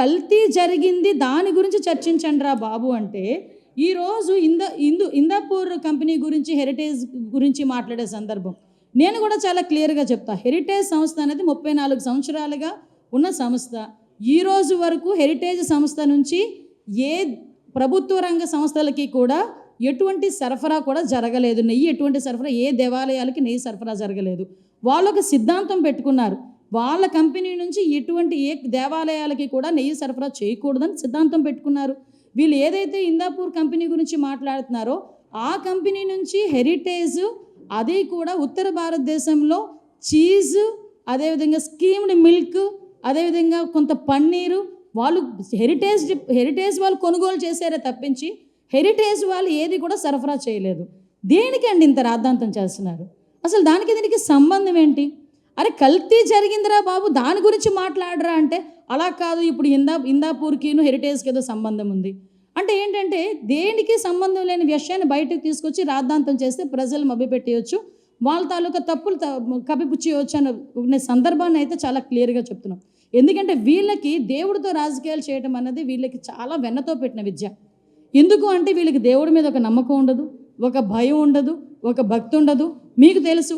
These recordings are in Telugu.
కల్తీ జరిగింది దాని గురించి చర్చించండి రా బాబు అంటే, ఈరోజు ఇందాపూర్ కంపెనీ గురించి, హెరిటేజ్ గురించి మాట్లాడే సందర్భం నేను కూడా చాలా క్లియర్గా చెప్తా. హెరిటేజ్ సంస్థ అనేది 34 సంవత్సరాలుగా ఉన్న సంస్థ. ఈ రోజు వరకు హెరిటేజ్ సంస్థ నుంచి ఏ ప్రభుత్వ రంగ సంస్థలకి కూడా ఎటువంటి సరఫరా కూడా జరగలేదు. నెయ్యి ఎటువంటి సరఫరా, ఏ దేవాలయాలకి నెయ్యి సరఫరా జరగలేదు. వాళ్ళొక సిద్ధాంతం పెట్టుకున్నారు. వాళ్ళ కంపెనీ నుంచి ఎటువంటి ఏ దేవాలయాలకి కూడా నెయ్యి సరఫరా చేయకూడదని సిద్ధాంతం పెట్టుకున్నారు. వీళ్ళు ఏదైతే ఇందాపూర్ కంపెనీ గురించి మాట్లాడుతున్నారో ఆ కంపెనీ నుంచి హెరిటేజ్, అది కూడా ఉత్తర భారతదేశంలో చీజ్, అదేవిధంగా స్కీమ్డ్ మిల్క్, అదేవిధంగా కొంత పన్నీరు వాళ్ళు హెరిటేజ్ వాళ్ళు కొనుగోలు చేశారే తప్పించి హెరిటేజ్ వాళ్ళు ఏది కూడా సరఫరా చేయలేదు. దేనికండి ఇంత రాద్ధాంతం చేస్తున్నారు? అసలు దానికి దీనికి సంబంధం ఏంటి? అరే కల్తీ జరిగిందిరా బాబు, దాని గురించి మాట్లాడరా అంటే అలా కాదు, ఇప్పుడు ఇందాపూర్కిను హెరిటేజ్కి ఏదో సంబంధం ఉంది అంటే ఏంటంటే దేనికి సంబంధం లేని విషయాన్ని బయటకు తీసుకొచ్చి రాద్ధాంతం చేస్తే ప్రజలు మభ్యపెట్టేయచ్చు, వాళ్ళ తాలూకా తప్పులు కప్పిపుచ్చేయచ్చు అనే సందర్భాన్ని అయితే చాలా క్లియర్గా చెప్తున్నాం. ఎందుకంటే వీళ్ళకి దేవుడితో రాజకీయాలు చేయడం అన్నది వీళ్ళకి చాలా వెన్నతో పెట్టిన విద్య. ఎందుకు అంటే వీళ్ళకి దేవుడి మీద ఒక నమ్మకం ఉండదు, ఒక భయం ఉండదు, ఒక భక్తి ఉండదు. మీకు తెలుసు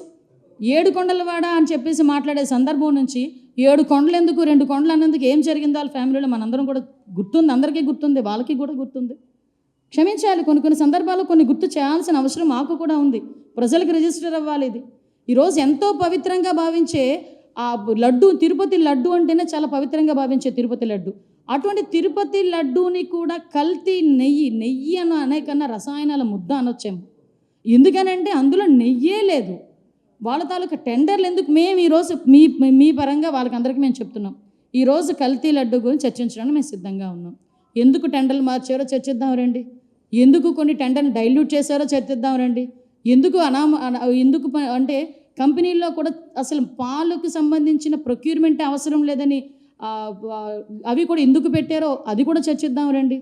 7 కొండలవాడ అని చెప్పేసి మాట్లాడే సందర్భం నుంచి 7 కొండలు ఎందుకు, 2 కొండలు అన్నందుకు ఏం జరిగిందో వాళ్ళ ఫ్యామిలీలో మనందరం కూడా గుర్తుంది, అందరికీ గుర్తుంది, వాళ్ళకి కూడా గుర్తుంది. క్షమించాలి, కొన్ని సందర్భాల్లో కొన్ని గుర్తు చేయాల్సిన అవసరం మాకు కూడా ఉంది. ప్రజలకు రిజిస్టర్ అవ్వాలి. ఇది ఈరోజు ఎంతో పవిత్రంగా భావించే ఆ లడ్డు, తిరుపతి లడ్డు అంటేనే చాలా పవిత్రంగా భావించే తిరుపతి లడ్డు, అటువంటి తిరుపతి లడ్డూని కూడా కల్తీ నెయ్యి అనేకన్నా రసాయనాల ముద్ద అనొచ్చేమో. ఎందుకనంటే అందులో నెయ్యే లేదు. వాళ్ళ తాలూకా టెండర్లు ఎందుకు? మేము ఈరోజు మీ పరంగా వాళ్ళకందరికీ మేము చెప్తున్నాం, ఈరోజు కల్తీ లడ్డు గురించి చర్చించడానికి మేము సిద్ధంగా ఉన్నాం. ఎందుకు టెండర్లు మార్చారో చర్చిద్దాం రండి, ఎందుకు కొన్ని టెండర్ని డైల్యూట్ చేశారో చర్చిద్దాం రండి, ఎందుకు అంటే కంపెనీల్లో కూడా అసలు పాలకు సంబంధించిన ప్రొక్యూర్మెంట్ అవసరం లేదని అవి కూడా ఎందుకు పెట్టారో అది కూడా చర్చిద్దాం రండి.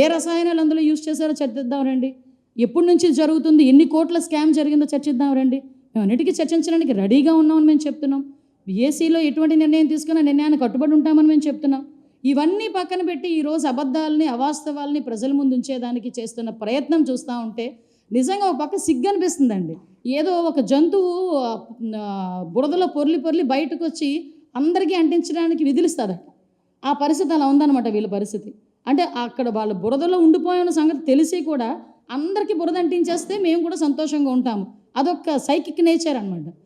ఏ రసాయనాలు అందులో యూజ్ చేశారో చర్చిద్దాం రండి. ఎప్పటి నుంచి జరుగుతుంది, ఎన్ని కోట్ల స్కామ్ జరిగిందో చర్చిద్దాం రండి. మేము అన్నిటికీ చర్చించడానికి రెడీగా ఉన్నామని మేము చెప్తున్నాం. బీఎస్సీలో ఎటువంటి నిర్ణయం తీసుకున్న నిర్ణయాన్ని కట్టుబడి ఉంటామని మేము చెప్తున్నాం. ఇవన్నీ పక్కన పెట్టి ఈరోజు అబద్ధాలని, అవాస్తవాలని ప్రజల ముందు ఉంచేదానికి చేస్తున్న ప్రయత్నం చూస్తూ ఉంటే నిజంగా ఒక పక్క సిగ్గు అనిపిస్తుందండి. ఏదో ఒక జంతువు బురదలో పొర్లి బయటకు వచ్చి అందరికీ అంటించడానికి విధులిస్తుందట. ఆ పరిస్థితి అలా ఉందన్నమాట వీళ్ళ పరిస్థితి. అంటే అక్కడ వాళ్ళ బురదలో ఉండిపోయిన సంగతి తెలిసి కూడా అందరికీ బురద అంటించేస్తే మేము కూడా సంతోషంగా ఉంటాము. అదొక సైకిక్ నేచర్ అనమాట.